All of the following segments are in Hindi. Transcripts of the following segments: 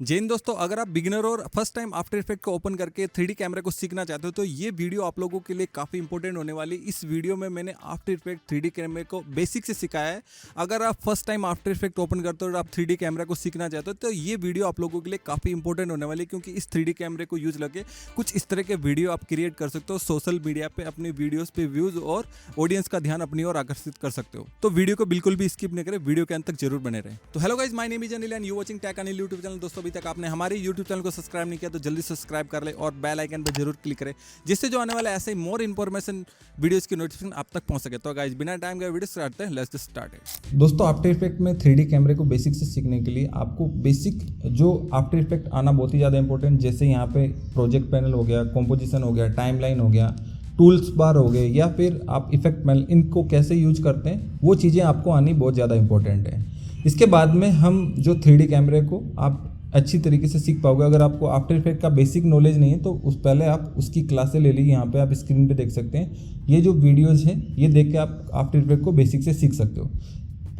जय हिंद दोस्तों, अगर आप बिगिनर और फर्स्ट टाइम आफ्टर इफेक्ट को ओपन करके 3D कैमरे को सीखना चाहते हो तो ये वीडियो आप लोगों के लिए काफ़ी इंपॉर्टेंट होने वाली। इस वीडियो में मैंने आफ्टर इफेक्ट 3D कैमरे को बेसिक से सिखाया है। अगर आप first time after effect open करते हो और आप 3D कैमरा को सीखना चाहते हो तो ये वीडियो आप लोगों के लिए काफ़ी इंपॉर्टेंट होने वाली, क्योंकि इस 3D कैमरे को यूज लगे कुछ इस तरह के वीडियो आप क्रिएट कर सकते हो। सोशल मीडिया पे अपनी वीडियोज़ पे व्यूज़ और ऑडियंस का ध्यान अपनी ओर आकर्षित कर सकते हो। तो वीडियो को बिल्कुल भी स्किप नहीं करें, वीडियो के अंत तक जरूर बने रहे। तो hello guys, my name is Anil and you watching tech Anil YouTube channel. दोस्तों, अभी तक आपने हमारे यूट्यूब चैनल को सब्सक्राइब नहीं किया तो जल्दी सब्सक्राइब कर ले और बेल आइकन पर जरूर क्लिक करें, जिससे जो आने वाला ऐसे मोर इन्फॉर्मेशन वीडियोस की नोटिफिकेशन आप तक पहुंच सके। तो गाइस, बिना टाइम गए वीडियो स्टार्ट करते हैं। Let's get started. दोस्तों, आफ्टर इफेक्ट में 3D कैमरे को बेसिक से सीखने के लिए आपको बेसिक जो आफ्टर इफेक्ट आना बहुत ही ज़्यादा इंपॉर्टेंट, जैसे यहाँ पे प्रोजेक्ट पैनल हो गया, कॉम्पोजिशन हो गया, टाइमलाइन हो गया, टूल्स बार हो गए, या फिर आप इफेक्ट पैनल, इनको कैसे यूज करते हैं वो चीज़ें आपको आनी बहुत ज़्यादा इंपॉर्टेंट है। इसके बाद में हम जो 3D कैमरे को आप अच्छी तरीके से सीख पाओगे। अगर आपको आफ्टर इफेक्ट का बेसिक नॉलेज नहीं है तो उस पहले आप उसकी क्लासें ले लीजिए। यहाँ पे आप स्क्रीन पे देख सकते हैं, ये जो वीडियोज़ हैं ये देख के आप आफ्टर इफेक्ट को बेसिक से सीख सकते हो।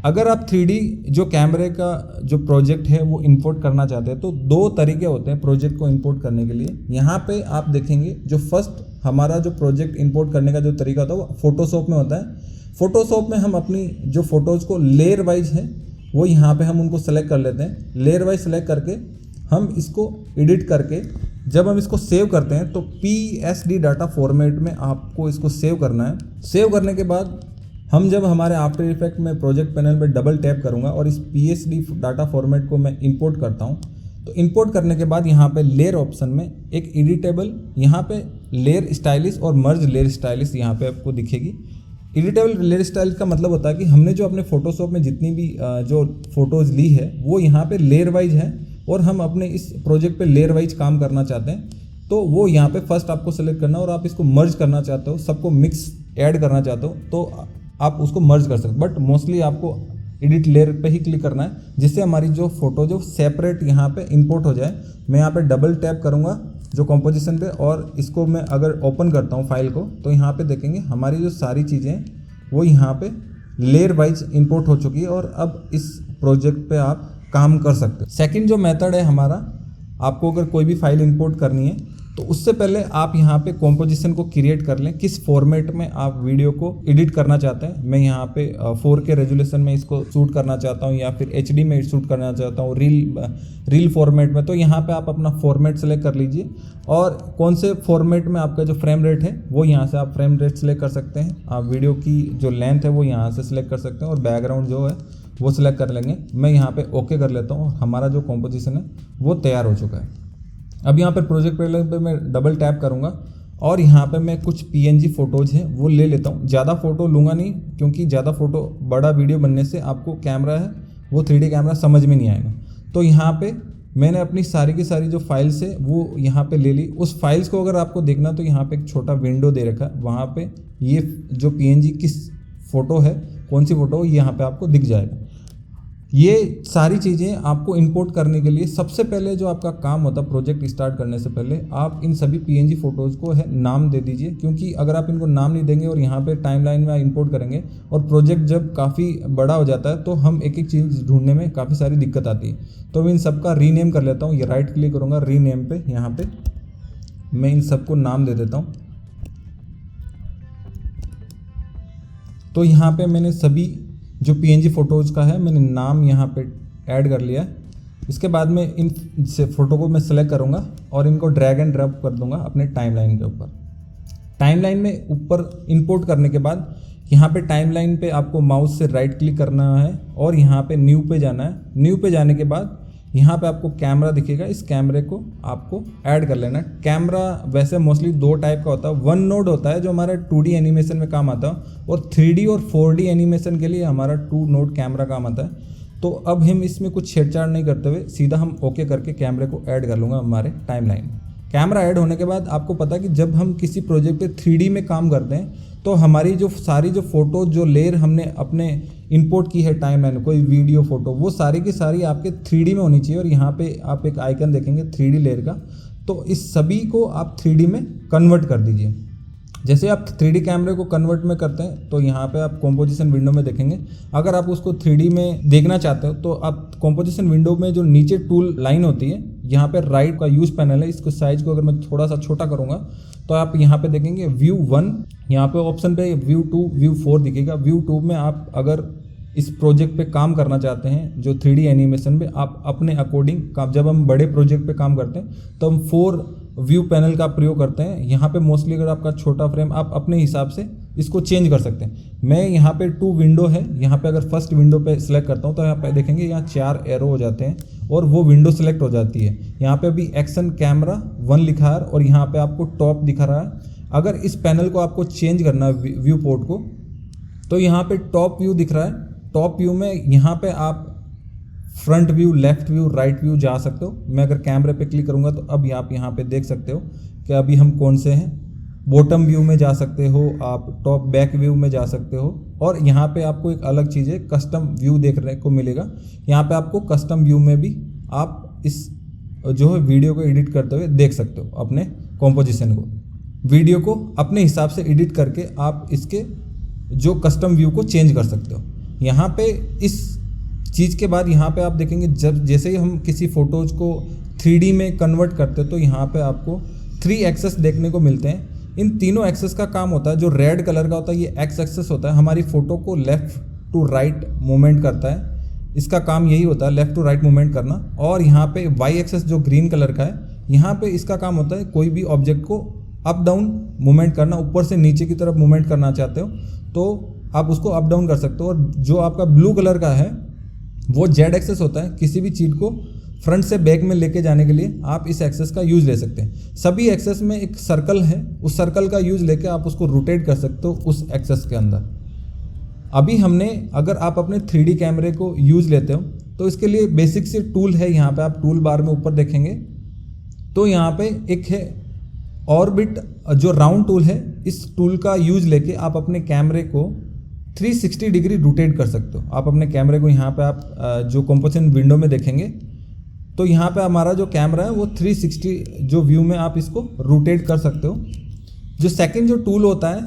अगर आप 3D जो कैमरे का जो प्रोजेक्ट है वो इंपोर्ट करना चाहते हैं तो दो तरीके होते हैं प्रोजेक्ट को इंपोर्ट करने के लिए। यहाँ पे आप देखेंगे जो फर्स्ट हमारा जो प्रोजेक्ट इंपोर्ट करने का जो तरीका होता है वो फोटोशॉप में होता है। फोटोशॉप में हम अपनी जो फोटोज़ को लेयर वाइज है वो यहाँ पे हम उनको सेलेक्ट कर लेते हैं। लेयर वाइज सेलेक्ट करके हम इसको एडिट करके जब हम इसको सेव करते हैं तो PSD डाटा फॉर्मेट में आपको इसको सेव करना है। सेव करने के बाद हम जब हमारे आफ्टर इफेक्ट में प्रोजेक्ट पैनल में डबल टैप करूँगा और इस PSD डाटा फॉर्मेट को मैं इंपोर्ट करता हूँ, तो इंपोर्ट करने के बाद यहाँ पे लेयर ऑप्शन में एक एडिटेबल, यहाँ पे लेयर स्टाइलिश और मर्ज लेयर स्टाइलिश यहाँ पे आपको दिखेगी। एडिटेबल लेयर स्टाइल का मतलब होता है कि हमने जो अपने फोटोशॉप में जितनी भी जो फोटोज़ ली है वो यहाँ पे लेयर वाइज है और हम अपने इस प्रोजेक्ट पे लेयर वाइज काम करना चाहते हैं, तो वो यहाँ पे फर्स्ट आपको सेलेक्ट करना, और आप इसको मर्ज करना चाहते हो, सबको मिक्स ऐड करना चाहते हो तो आप उसको मर्ज कर सकते हो। बट मोस्टली आपको एडिट लेयर पे ही क्लिक करना है, जिससे हमारी जो फोटो जो सेपरेट यहाँ पे इंपोर्ट हो जाए। मैं यहाँ पे डबल टैप करूँगा जो कंपोजिशन पे, और इसको मैं अगर ओपन करता हूँ फाइल को तो यहाँ पे देखेंगे हमारी जो सारी चीज़ें वो यहाँ पे लेयर वाइज इंपोर्ट हो चुकी है और अब इस प्रोजेक्ट पे आप काम कर सकते हो। सेकंड जो मेथड है हमारा, आपको अगर कोई भी फाइल इंपोर्ट करनी है तो उससे पहले आप यहाँ पे कॉम्पोजिशन को क्रिएट कर लें, किस फॉर्मेट में आप वीडियो को एडिट करना चाहते हैं। मैं यहाँ पे 4K रेजोल्यूशन में इसको शूट करना चाहता हूँ या फिर HD में शूट करना चाहता हूँ, रील फॉर्मेट में। तो यहाँ पे आप अपना फॉर्मेट सेलेक्ट कर लीजिए और कौन से फॉर्मेट में आपका जो फ्रेम रेट है वो यहाँ से आप फ्रेम रेट सेलेक्ट कर सकते हैं। आप वीडियो की जो लेंथ है वो यहाँ से सिलेक्ट कर सकते हैं और बैकग्राउंड जो है वो सिलेक्ट कर लेंगे। मैं यहाँ पे ओके कर लेता हूँ, हमारा जो कॉम्पोजिशन है वो तैयार हो चुका है। अब यहाँ पर प्रोजेक्ट पैनल पे मैं डबल टैप करूँगा और यहाँ पे मैं कुछ PNG फ़ोटोज़ हैं वो ले लेता हूँ। ज़्यादा फ़ोटो लूँगा नहीं, क्योंकि ज़्यादा फ़ोटो बड़ा वीडियो बनने से आपको कैमरा है वो 3D कैमरा समझ में नहीं आएगा। तो यहाँ पे मैंने अपनी सारी की सारी जो फाइल्स है वो यहाँ पे ले ली। उस फाइल्स को अगर आपको देखना तो यहाँ पे एक छोटा विंडो दे रखा है, वहाँ पे ये जो PNG किस फ़ोटो है, कौन सी फ़ोटो, यहाँ पे आपको दिख जाएगा। ये सारी चीज़ें आपको इंपोर्ट करने के लिए सबसे पहले जो आपका काम होता है प्रोजेक्ट स्टार्ट करने से पहले, आप इन सभी PNG फ़ोटोज़ को है नाम दे दीजिए, क्योंकि अगर आप इनको नाम नहीं देंगे और यहाँ पे टाइमलाइन में इंपोर्ट करेंगे और प्रोजेक्ट जब काफ़ी बड़ा हो जाता है तो हम एक एक चीज़ ढूंढने में काफ़ी सारी दिक्कत आती है। तो मैं इन सब का रीनेम कर लेता हूँ। ये राइट क्लिक करूँगा रीनेम पे, यहाँ पे मैं इन सबको नाम दे देता हूँ। तो यहाँ पे मैंने सभी जो PNG फ़ोटोज़ का है मैंने नाम यहाँ पे ऐड कर लिया। इसके बाद में इन फ़ोटो को मैं सेलेक्ट करूँगा और इनको ड्रैग एंड ड्रॉप कर दूँगा अपने टाइमलाइन के ऊपर। टाइमलाइन में ऊपर इंपोर्ट करने के बाद यहाँ पे टाइमलाइन पे आपको माउस से राइट क्लिक करना है और यहाँ पे न्यू पे जाना है। न्यू पे जाने के बाद यहाँ पे आपको कैमरा दिखेगा, इस कैमरे को आपको ऐड कर लेना है। कैमरा वैसे मोस्टली दो टाइप का होता है। वन नोड होता है जो हमारा 2D एनिमेशन में काम आता है, और 3D और 4D एनिमेशन के लिए हमारा 2 नोड कैमरा काम आता है। तो अब हम इसमें कुछ छेड़छाड़ नहीं करते हुए सीधा हम ओके करके कैमरे को ऐड कर लूँगा हमारे टाइमलाइन में। कैमरा ऐड होने के बाद आपको पता है कि जब हम किसी प्रोजेक्ट पे 3D में काम करते हैं तो हमारी जो सारी जो फ़ोटो जो लेयर हमने अपने इंपोर्ट की है टाइमलाइन, कोई वीडियो फ़ोटो, वो सारी की सारी आपके 3D में होनी चाहिए। और यहाँ पे आप एक आइकन देखेंगे 3D लेयर का, तो इस सभी को आप 3D में कन्वर्ट कर दीजिए। जैसे आप 3D कैमरे को कन्वर्ट में करते हैं तो यहाँ पे आप कॉम्पोजिशन विंडो में देखेंगे। अगर आप उसको 3D में देखना चाहते हो तो आप कॉम्पोजिशन विंडो में जो नीचे टूल लाइन होती है, यहाँ पे राइट का यूज पैनल है, इसको साइज को अगर मैं थोड़ा सा छोटा करूँगा तो आप यहाँ पे देखेंगे व्यू 1, यहाँ पे ऑप्शन पे व्यू 2, व्यू 4 दिखेगा। व्यू 2 में आप अगर इस प्रोजेक्ट पे काम करना चाहते हैं जो 3D एनिमेशन पे, आप अपने अकॉर्डिंग, जब हम बड़े प्रोजेक्ट पे काम करते हैं तो हम 4 व्यू पैनल का प्रयोग करते हैं। यहाँ पे मोस्टली अगर आपका छोटा फ्रेम, आप अपने हिसाब से इसको चेंज कर सकते हैं। मैं यहाँ पे 2 विंडो है, यहाँ पे अगर फर्स्ट विंडो पे सिलेक्ट करता हूँ तो यहाँ पे देखेंगे यहाँ 4 एरो हो जाते हैं और वो विंडो सेलेक्ट हो जाती है। यहाँ पे अभी एक्शन कैमरा 1 लिखा है और यहाँ पे आपको टॉप दिखा रहा है। अगर इस पैनल को आपको चेंज करना है व्यू पोर्ट को, तो यहाँ पे टॉप व्यू दिख रहा है। टॉप व्यू में यहाँ पे आप front view, left view, right view जा सकते हो। मैं अगर कैमरे पे क्लिक करूँगा तो अब आप यहाँ पे देख सकते हो कि अभी हम कौन से हैं। बॉटम व्यू में जा सकते हो आप, टॉप बैक व्यू में जा सकते हो। और यहाँ पे आपको एक अलग चीज़ है, कस्टम व्यू देखने को मिलेगा। यहाँ पे आपको कस्टम व्यू में भी आप इस जो है वीडियो को एडिट करते हुए देख सकते हो। अपने कॉम्पोजिशन को, वीडियो को अपने हिसाब से एडिट करके आप इसके जो कस्टम व्यू को चेंज कर सकते हो। यहाँ पे इस चीज़ के बाद यहाँ पे आप देखेंगे जब जैसे ही हम किसी फ़ोटोज़ को 3D में कन्वर्ट करते हैं तो यहाँ पे आपको 3 एक्सेस देखने को मिलते हैं। इन तीनों एक्सेस का काम होता है, जो रेड कलर का होता है ये एक्स एक्सेस होता है, हमारी फ़ोटो को लेफ़्ट टू राइट मूवमेंट करता है। इसका काम यही होता है, लेफ़्ट टू राइट मूवमेंट करना। और यहाँ पे वाई एक्सेस जो ग्रीन कलर का है, यहाँ पे इसका काम होता है कोई भी ऑब्जेक्ट को अप डाउन मूवमेंट करना। ऊपर से नीचे की तरफ मूवमेंट करना चाहते हो तो आप उसको अप डाउन कर सकते हो। और जो आपका ब्लू कलर का है वो जेड एक्सेस होता है, किसी भी चीज़ को फ्रंट से बैक में लेके जाने के लिए आप इस एक्सेस का यूज़ ले सकते हैं। सभी एक्सेस में एक सर्कल है, उस सर्कल का यूज़ लेके आप उसको रोटेट कर सकते हो उस एक्सेस के अंदर। अभी हमने, अगर आप अपने 3D कैमरे को यूज़ लेते हो तो इसके लिए बेसिक से टूल है। यहाँ पे आप टूल बार में ऊपर देखेंगे तो यहाँ पे एक है ऑर्बिट, जो राउंड टूल है। इस टूल का यूज़ लेके आप अपने कैमरे को 360 डिग्री रोटेट कर सकते हो। आप अपने कैमरे को यहाँ पे आप जो कंपोजिशन विंडो में देखेंगे तो यहाँ पे हमारा जो कैमरा है वो 360 जो व्यू में आप इसको रोटेट कर सकते हो। जो सेकंड जो टूल होता है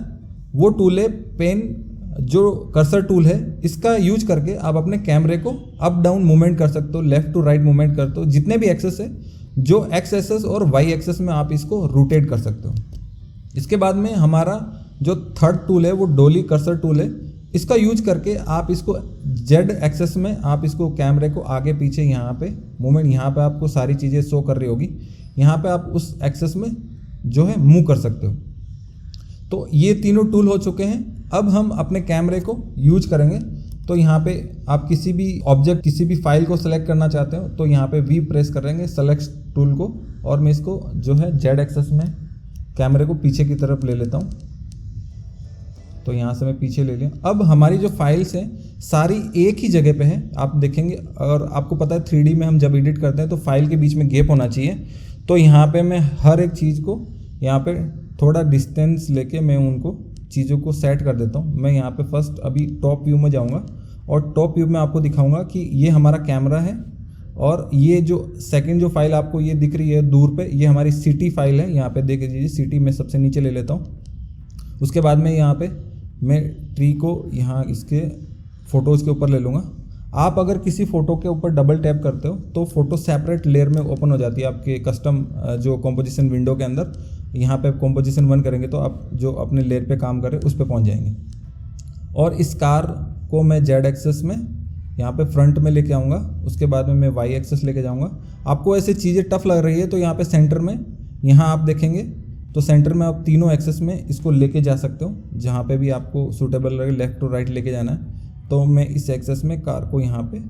वो टूल है पेन, जो कर्सर टूल है। इसका यूज करके आप अपने कैमरे को अप डाउन मूवमेंट कर सकते हो, लेफ्ट टू राइट मूवमेंट करते हो। जितने भी एक्सेस है, जो एक्स एक्सेस और वाई एक्सेस में आप इसको रोटेट कर सकते हो। इसके बाद में हमारा जो थर्ड टूल है वो डोली कर्सर टूल है। इसका यूज करके आप इसको जेड एक्सेस में आप इसको कैमरे को आगे पीछे यहाँ पे मूवमेंट, यहाँ पे आपको सारी चीज़ें शो कर रही होगी, यहाँ पे आप उस एक्सेस में जो है मूव कर सकते हो। तो ये तीनों टूल हो चुके हैं। अब हम अपने कैमरे को यूज करेंगे। तो यहाँ पे आप किसी भी ऑब्जेक्ट, किसी भी फाइल को सेलेक्ट करना चाहते हो तो यहाँ पे वी प्रेस करेंगे सेलेक्ट टूल को, और मैं इसको जो है जेड एक्सेस में कैमरे को पीछे की तरफ ले लेता हूँ। तो यहाँ से मैं पीछे ले लिया। अब हमारी जो फाइल्स हैं सारी एक ही जगह पे है, आप देखेंगे। और आपको पता है 3D में हम जब एडिट करते हैं तो फाइल के बीच में गैप होना चाहिए। तो यहाँ पे मैं हर एक चीज़ को यहाँ पे थोड़ा डिस्टेंस लेके मैं उनको चीज़ों को सेट कर देता हूँ। मैं यहाँ पे फर्स्ट अभी टॉप व्यू में जाऊँगा और टॉप व्यू में आपको दिखाऊँगा कि ये हमारा कैमरा है, और ये जो सेकंड जो फाइल आपको ये दिख रही है दूर पे, ये हमारी सिटी फाइल है। यहाँ पे देख लीजिए, सिटी में सबसे नीचे ले लेता हूँ। उसके बाद में यहाँ पे मैं ट्री को यहाँ इसके फ़ोटोज़ के ऊपर ले लूँगा। आप अगर किसी फ़ोटो के ऊपर डबल टैप करते हो तो फ़ोटो सेपरेट लेयर में ओपन हो जाती है आपके कस्टम जो कॉम्पोजिशन विंडो के अंदर। यहाँ पे कॉम्पोजिशन 1 करेंगे तो आप जो अपने लेयर पे काम कर रहे हैं उस पे पहुँच जाएंगे। और इस कार को मैं जेड एक्सेस में यहाँ पे फ्रंट में लेके आऊँगा। उसके बाद में मैं वाई एक्सेस लेके जाऊँगा। आपको ऐसे चीज़ें टफ लग रही है तो यहाँ पे सेंटर में, यहाँ आप देखेंगे तो सेंटर में आप तीनों एक्सेस में इसको लेके जा सकते हो, जहाँ पे भी आपको सूटेबल लगे लेफ़्ट टू राइट लेके जाना है। तो मैं इस एक्सेस में कार को यहाँ पे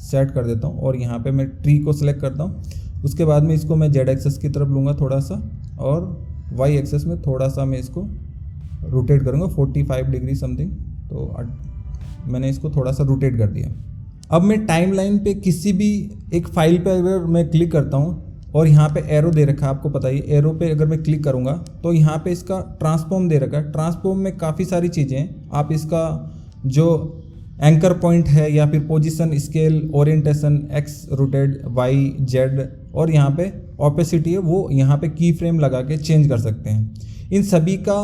सेट कर देता हूँ और यहाँ पे मैं ट्री को सिलेक्ट करता हूँ। उसके बाद में इसको मैं जेड एक्सेस की तरफ लूँगा थोड़ा सा, और वाई एक्सेस में थोड़ा सा मैं इसको रोटेट करूँगा 45 डिग्री समथिंग। तो मैंने इसको थोड़ा सा रोटेट कर दिया। अब मैं टाइमलाइन पे किसी भी एक फाइल पे अगर मैं क्लिक करता हूँ और यहाँ पे एरो दे रखा है, आपको पता ही, एरो पे अगर मैं क्लिक करूँगा तो यहाँ पे इसका ट्रांसफॉर्म दे रखा है। ट्रांसफॉर्म में काफ़ी सारी चीज़ें हैं। आप इसका जो एंकर पॉइंट है या फिर position, scale, orientation, X rotate, Y, Z, और यहाँ पे ऑपेसिटी है वो यहाँ पे की फ्रेम लगा के चेंज कर सकते हैं। इन सभी का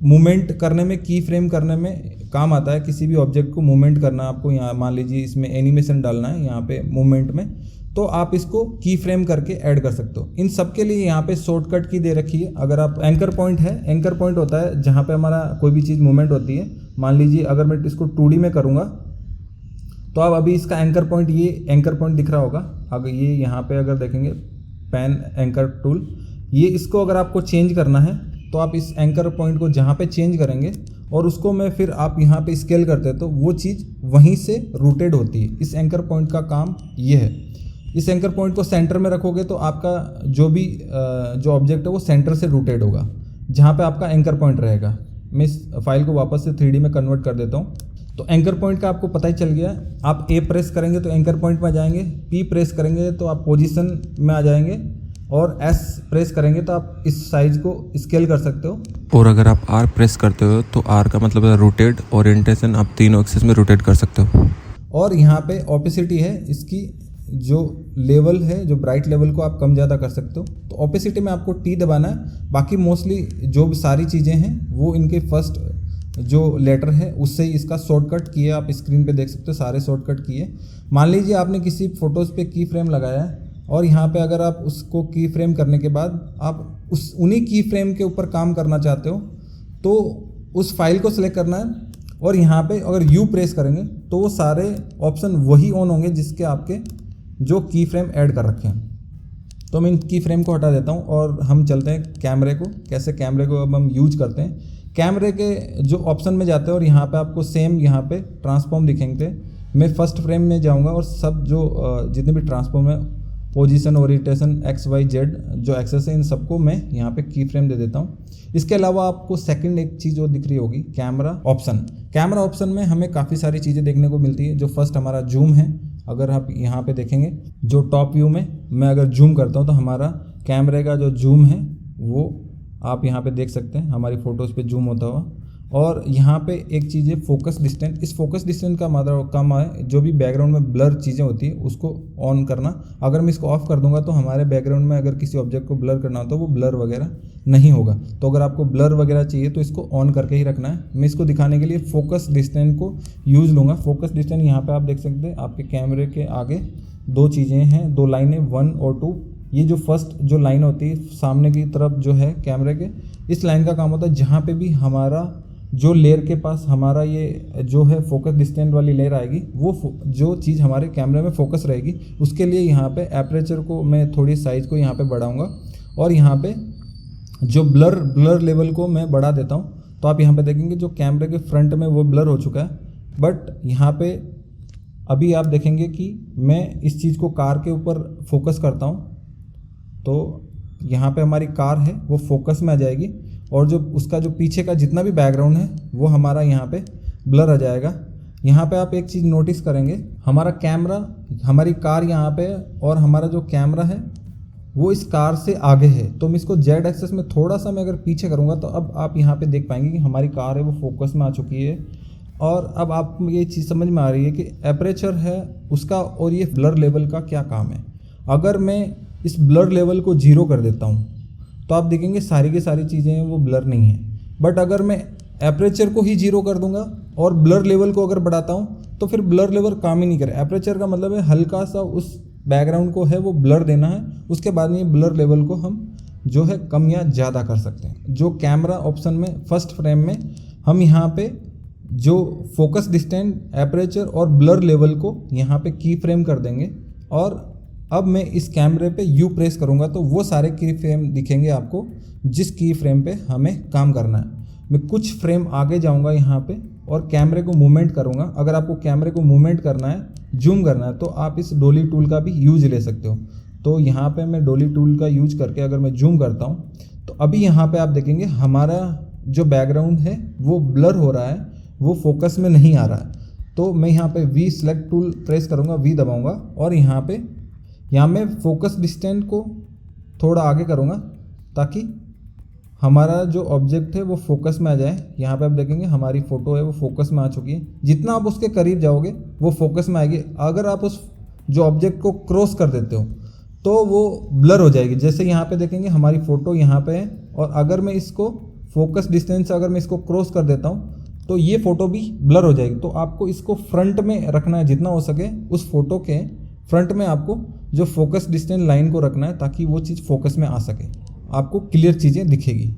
मूवमेंट करने में, की फ्रेम करने में काम आता है। किसी भी ऑब्जेक्ट को मूवमेंट करना, आपको यहाँ मान लीजिए इसमें एनिमेशन डालना है यहाँ पे मूवमेंट में, तो आप इसको की फ्रेम करके ऐड कर सकते हो। इन सब के लिए यहाँ पे शॉर्टकट की दे रखी है। अगर आप एंकर पॉइंट है, एंकर पॉइंट होता है जहाँ पे हमारा कोई भी चीज़ मूवमेंट होती है। मान लीजिए अगर मैं इसको 2D में करूँगा तो आप अभी इसका एंकर पॉइंट, ये एंकर पॉइंट दिख रहा होगा। अगर ये यहाँ पे अगर देखेंगे पेन एंकर टूल, ये इसको अगर आपको चेंज करना है तो आप इस एंकर पॉइंट को जहाँ पे चेंज करेंगे और उसको मैं फिर आप यहाँ पे स्केल करते हैं तो वो चीज़ वहीं से रूटेड होती है। इस एंकर पॉइंट का काम ये है। इस एंकर पॉइंट को सेंटर में रखोगे तो आपका जो भी जो ऑब्जेक्ट है वो सेंटर से रूटेड होगा, जहाँ पे आपका एंकर पॉइंट रहेगा। मैं इस फाइल को वापस से 3D में कन्वर्ट कर देता हूँ। तो एंकर पॉइंट का आपको पता ही चल गया। आप ए प्रेस करेंगे तो एंकर पॉइंट में आ जाएंगे, पी प्रेस करेंगे तो आप पोजीशन में आ जाएंगे, और एस प्रेस करेंगे तो आप इस साइज को स्केल कर सकते हो। और अगर आप आर प्रेस करते हो तो आर का मतलब है रोटेट, ओरिएंटेशन आप तीनों एक्सिस में रोटेट कर सकते हो। और यहाँ पे ओपेसिटी है, इसकी जो लेवल है, जो ब्राइट लेवल को आप कम ज़्यादा कर सकते हो। तो ओपेसिटी में आपको टी दबाना है। बाकी मोस्टली जो भी सारी चीज़ें हैं वो इनके फर्स्ट जो लेटर है उससे ही इसका शॉर्टकट किए। आप स्क्रीन पे देख सकते हो सारे शॉर्टकट किए। मान लीजिए आपने किसी फ़ोटोज़ पे की फ्रेम लगाया है और यहाँ पे अगर आप उसको की फ्रेम करने के बाद आप उन्हीं की फ्रेम के ऊपर काम करना चाहते हो तो उस फाइल को सिलेक्ट करना है, और यहाँ पे अगर यू प्रेस करेंगे तो वो सारे ऑप्शन वही ऑन होंगे जिसके आपके जो की फ्रेम ऐड कर रखे हैं। तो मैं इन की फ्रेम को हटा देता हूँ और हम चलते हैं कैमरे को, कैसे कैमरे को अब हम यूज करते हैं। कैमरे के जो ऑप्शन में जाते हैं और यहाँ पे आपको सेम यहाँ पे ट्रांसफॉर्म दिखेंगे। मैं फर्स्ट फ्रेम में जाऊँगा और सब जो जितने भी ट्रांसफॉर्म है, position, orientation, X Y Z जो एक्सेस है, इन सबको मैं यहाँ पे की फ्रेम दे देता हूँ। इसके अलावा आपको सेकंड एक चीज़ और दिख रही होगी, कैमरा ऑप्शन। कैमरा ऑप्शन में हमें काफ़ी सारी चीज़ें देखने को मिलती है। जो फर्स्ट हमारा जूम है, अगर आप यहाँ पे देखेंगे जो टॉप व्यू में मैं अगर जूम करता हूँ तो हमारा कैमरे का जो जूम है वो आप यहाँ पे देख सकते हैं, हमारी फ़ोटोज़ पे जूम होता हुआ। और यहाँ पे एक चीज़ है फोकस डिस्टेंस। इस फोकस डिस्टेंस का मतलब काम है जो भी बैकग्राउंड में ब्लर चीज़ें होती है उसको ऑन करना। अगर मैं इसको ऑफ कर दूंगा तो हमारे बैकग्राउंड में अगर किसी ऑब्जेक्ट को ब्लर करना हो तो वो ब्लर वगैरह नहीं होगा। तो अगर आपको ब्लर वगैरह चाहिए तो इसको ऑन करके ही रखना है। मैं इसको दिखाने के लिए फोकस डिस्टेंस को यूज़ लूँगा। फोकस डिस्टेंस यहाँ पर आप देख सकते हैं, आपके कैमरे के आगे दो चीज़ें हैं, दो लाइनें 1 और 2। ये जो फर्स्ट जो लाइन होती है सामने की तरफ जो है कैमरे के, इस लाइन का काम होता है जहाँ पे भी हमारा जो लेयर के पास हमारा ये जो है फोकस डिस्टेंस वाली लेयर आएगी, वो जो चीज़ हमारे कैमरे में फोकस रहेगी उसके लिए यहाँ पे एपरेचर को मैं थोड़ी साइज़ को यहाँ पे बढ़ाऊँगा और यहाँ पे जो ब्लर लेवल को मैं बढ़ा देता हूँ। तो आप यहाँ पे देखेंगे जो कैमरे के फ्रंट में वो ब्लर हो चुका है, बट यहाँ पे अभी आप देखेंगे कि मैं इस चीज़ को कार के ऊपर फोकस करता हूँ तो यहाँ पे हमारी कार है वो फोकस में आ जाएगी, और जो उसका जो पीछे का जितना भी बैकग्राउंड है वो हमारा यहाँ पे ब्लर आ जाएगा। यहाँ पे आप एक चीज़ नोटिस करेंगे, हमारा कैमरा, हमारी कार यहाँ पे और हमारा जो कैमरा है वो इस कार से आगे है। तो मैं इसको जेड एक्सेस में थोड़ा सा मैं अगर पीछे करूँगा तो अब आप यहाँ पे देख पाएंगे कि हमारी कार है वो फोकस में आ चुकी है। और अब आप ये चीज़ समझ में आ रही है कि एपरेचर है उसका और ये ब्लर लेवल का क्या काम है। अगर मैं इस ब्लर लेवल को 0 कर देता हूँ तो आप देखेंगे सारी की सारी चीज़ें वो ब्लर नहीं है। बट अगर मैं एपरेचर को ही 0 कर दूंगा और ब्लर लेवल को अगर बढ़ाता हूँ तो फिर ब्लर लेवल काम ही नहीं करे। एपरेचर का मतलब है हल्का सा उस बैकग्राउंड को है वो ब्लर देना है, उसके बाद में ब्लर लेवल को हम जो है कम या ज़्यादा कर सकते हैं। जो कैमरा ऑप्शन में फर्स्ट फ्रेम में हम यहाँ पे जो फोकस डिस्टेंस, एपरेचर और ब्लर लेवल को यहाँ पे की फ्रेम कर देंगे। और अब मैं इस कैमरे पे यू प्रेस करूँगा तो वो सारे की फ्रेम दिखेंगे आपको जिस की फ्रेम पे हमें काम करना है। मैं कुछ फ्रेम आगे जाऊँगा यहाँ पे और कैमरे को मूवमेंट करूँगा। अगर आपको कैमरे को मूवमेंट करना है, जूम करना है, तो आप इस डोली टूल का भी यूज ले सकते हो। तो यहाँ पे मैं डोली टूल का यूज करके अगर मैं जूम करता हूँ तो अभी यहाँ पे आप देखेंगे हमारा जो बैकग्राउंड है वो ब्लर हो रहा है, वो फोकस में नहीं आ रहा है। तो मैं यहाँ पे वी सेलेक्ट टूल प्रेस करूँगा, वी दबाऊँगा और यहाँ मैं फोकस डिस्टेंस को थोड़ा आगे करूँगा ताकि हमारा जो ऑब्जेक्ट है वो फोकस में आ जाए। यहाँ पे आप देखेंगे हमारी फ़ोटो है वो फोकस में आ चुकी है। जितना आप उसके करीब जाओगे वो फोकस में आएगी। अगर आप उस जो ऑब्जेक्ट को क्रॉस कर देते हो तो वो ब्लर हो जाएगी। जैसे यहाँ पे देखेंगे हमारी फ़ोटो यहाँ पे है और अगर मैं इसको फोकस डिस्टेंस अगर मैं इसको क्रॉस कर देता हूँ तो ये फ़ोटो भी ब्लर हो जाएगी। तो आपको इसको फ्रंट में रखना है, जितना हो सके उस फोटो के फ्रंट में आपको जो फोकस डिस्टेंस लाइन को रखना है ताकि वो चीज़ फोकस में आ सके, आपको क्लियर चीज़ें दिखेगी।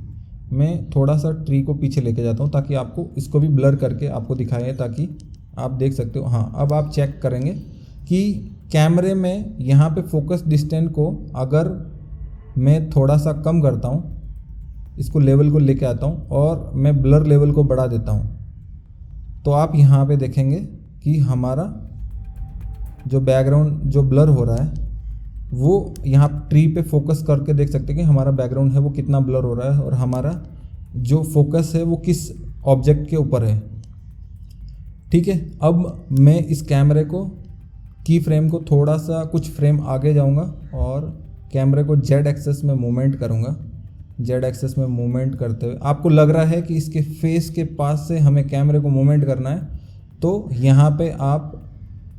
मैं थोड़ा सा ट्री को पीछे लेके जाता हूँ ताकि आपको इसको भी ब्लर करके आपको दिखाए, ताकि आप देख सकते हो। हाँ, अब आप चेक करेंगे कि कैमरे में यहाँ पे फोकस डिस्टेंस को अगर मैं थोड़ा सा कम करता हूँ, इसको लेवल को लेके आता हूँ और मैं ब्लर लेवल को बढ़ा देता हूँ, तो आप यहाँ पे देखेंगे कि हमारा जो बैकग्राउंड जो ब्लर हो रहा है वो यहाँ ट्री पे फोकस करके देख सकते हैं कि हमारा बैकग्राउंड है वो कितना ब्लर हो रहा है और हमारा जो फोकस है वो किस ऑब्जेक्ट के ऊपर है। ठीक है, अब मैं इस कैमरे को की फ्रेम को थोड़ा सा कुछ फ्रेम आगे जाऊंगा और कैमरे को जेड एक्सेस में मूवमेंट करूंगा। जेड एक्सेस में मूवमेंट करते हुए आपको लग रहा है कि इसके फेस के पास से हमें कैमरे को मूवमेंट करना है, तो यहाँ पे आप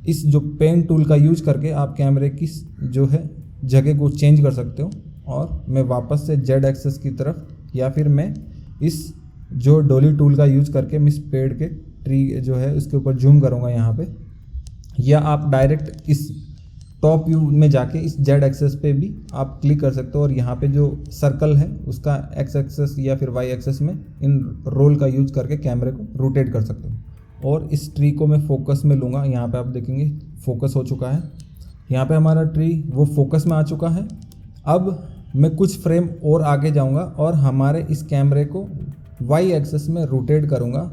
इस जो पेन टूल का यूज करके आप कैमरे की जो है जगह को चेंज कर सकते हो। और मैं वापस से जेड एक्सेस की तरफ, या फिर मैं इस जो डॉली टूल का यूज करके मैं इस पेड़ के ट्री जो है उसके ऊपर जूम करूँगा यहाँ पे, या आप डायरेक्ट इस टॉप व्यू में जाके इस जेड एक्सेस पे भी आप क्लिक कर सकते हो और यहाँ पे जो सर्कल है उसका एक्स एक्सेस या फिर वाई एक्सेस में इन रोल का यूज करके कैमरे को रोटेट कर सकते हो। और इस ट्री को मैं फोकस में लूँगा। यहाँ पे आप देखेंगे फोकस हो चुका है, यहाँ पे हमारा ट्री वो फोकस में आ चुका है। अब मैं कुछ फ्रेम और आगे जाऊँगा और हमारे इस कैमरे को वाई एक्सेस में रोटेट करूँगा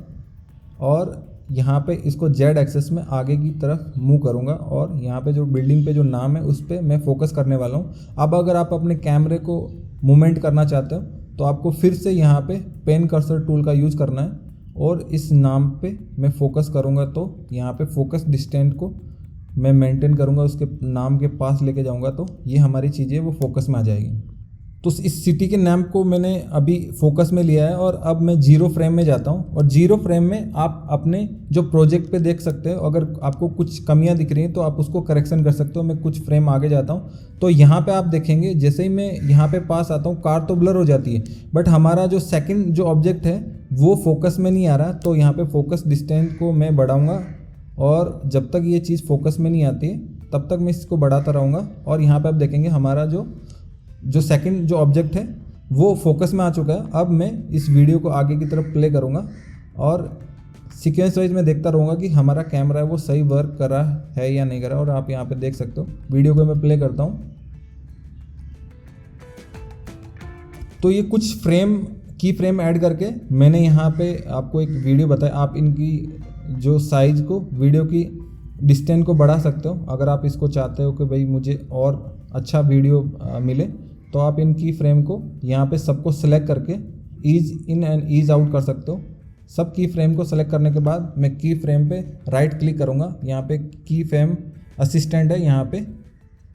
और यहाँ पे इसको जेड एक्सेस में आगे की तरफ मूव करूँगा और यहाँ पे जो बिल्डिंग पे जो नाम है उस पर मैं फोकस करने वाला हूँ। अब अगर आप अपने कैमरे को मूवमेंट करना चाहते हो तो आपको फिर से यहाँ पे पेन कर्सर टूल का यूज़ करना है और इस नाम पे मैं फोकस करूँगा, तो यहाँ पे फोकस डिस्टेंस को मैं मेंटेन करूँगा, उसके नाम के पास लेके जाऊँगा तो ये हमारी चीज़ें वो फोकस में आ जाएगी। तो इस सिटी के नाम को मैंने अभी फोकस में लिया है और अब मैं 0 फ्रेम में जाता हूँ और 0 फ्रेम में आप अपने जो प्रोजेक्ट पे देख सकते हो। अगर आपको कुछ कमियां दिख रही हैं तो आप उसको करेक्शन कर सकते हो। मैं कुछ फ्रेम आगे जाता हूँ तो यहाँ पे आप देखेंगे जैसे ही मैं यहाँ पे पास आता हूँ कार तो ब्लर हो जाती है, बट हमारा जो सेकेंड जो ऑब्जेक्ट है वो फोकस में नहीं आ रहा। तो यहाँ पर फोकस डिस्टेंस को मैं बढ़ाऊँगा और जब तक ये चीज़ फोकस में नहीं आती तब तक मैं इसको बढ़ाता रहूँगा। और यहाँ पर आप देखेंगे हमारा जो सेकंड जो ऑब्जेक्ट है वो फोकस में आ चुका है। अब मैं इस वीडियो को आगे की तरफ प्ले करूँगा और सीक्वेंस वाइज मैं देखता रहूँगा कि हमारा कैमरा है वो सही वर्क कर रहा है या नहीं कर रहा। और आप यहाँ पे देख सकते हो, वीडियो को मैं प्ले करता हूँ तो ये कुछ की फ्रेम ऐड करके मैंने यहाँ पे आपको एक वीडियो बताया। आप इनकी जो साइज़ को वीडियो की डिस्टेंस को बढ़ा सकते हो। अगर आप इसको चाहते हो कि भाई मुझे और अच्छा वीडियो मिले तो आप इन की फ्रेम को यहाँ पे सबको सेलेक्ट करके ease in and ease out कर सकते हो। सब की फ्रेम को सेलेक्ट करने के बाद मैं की फ्रेम पे राइट क्लिक करूँगा। यहाँ पे की फ्रेम असिस्टेंट है, यहाँ पे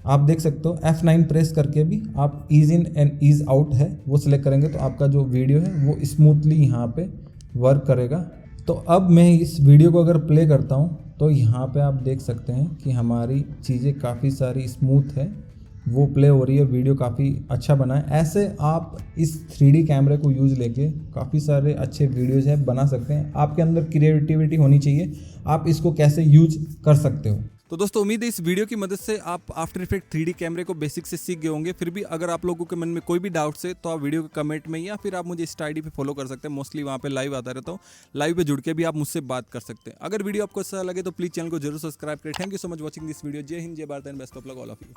आप देख सकते हो F9 प्रेस करके भी आप ease in and ease out है वो सिलेक्ट करेंगे तो आपका जो वीडियो है वो स्मूथली यहाँ पे वर्क करेगा। तो अब मैं इस वीडियो को अगर प्ले करता हूँ तो यहाँ पे आप देख सकते हैं कि हमारी चीज़ें काफ़ी सारी स्मूथ है, वो प्ले हो रही है, वीडियो काफ़ी अच्छा बना है। ऐसे आप इस 3D कैमरे को यूज़ लेके काफ़ी सारे अच्छे वीडियोज़ है बना सकते हैं। आपके अंदर क्रिएटिविटी होनी चाहिए, आप इसको कैसे यूज कर सकते हो। तो दोस्तों उम्मीद है इस वीडियो की मदद से आप आफ्टर इफेक्ट 3D कैमरे को बेसिक से सीख गए होंगे। फिर भी अगर आप लोगों के मन में कोई भी डाउट्स है तो आप वीडियो के कमेंट में या फिर आप मुझे इस आईडी पे फॉलो कर सकते हैं। मोस्टली वहाँ पे लाइव आता रहता हूँ, लाइव पे जुड़ के भी आप मुझसे बात कर सकते हैं। अगर वीडियो आपको अच्छा लगे तो प्लीज़ चैनल को जरूर सब्सक्राइब करें। Thank you so much watching this video. जय हिंद, जय Bharat and best of luck all of you.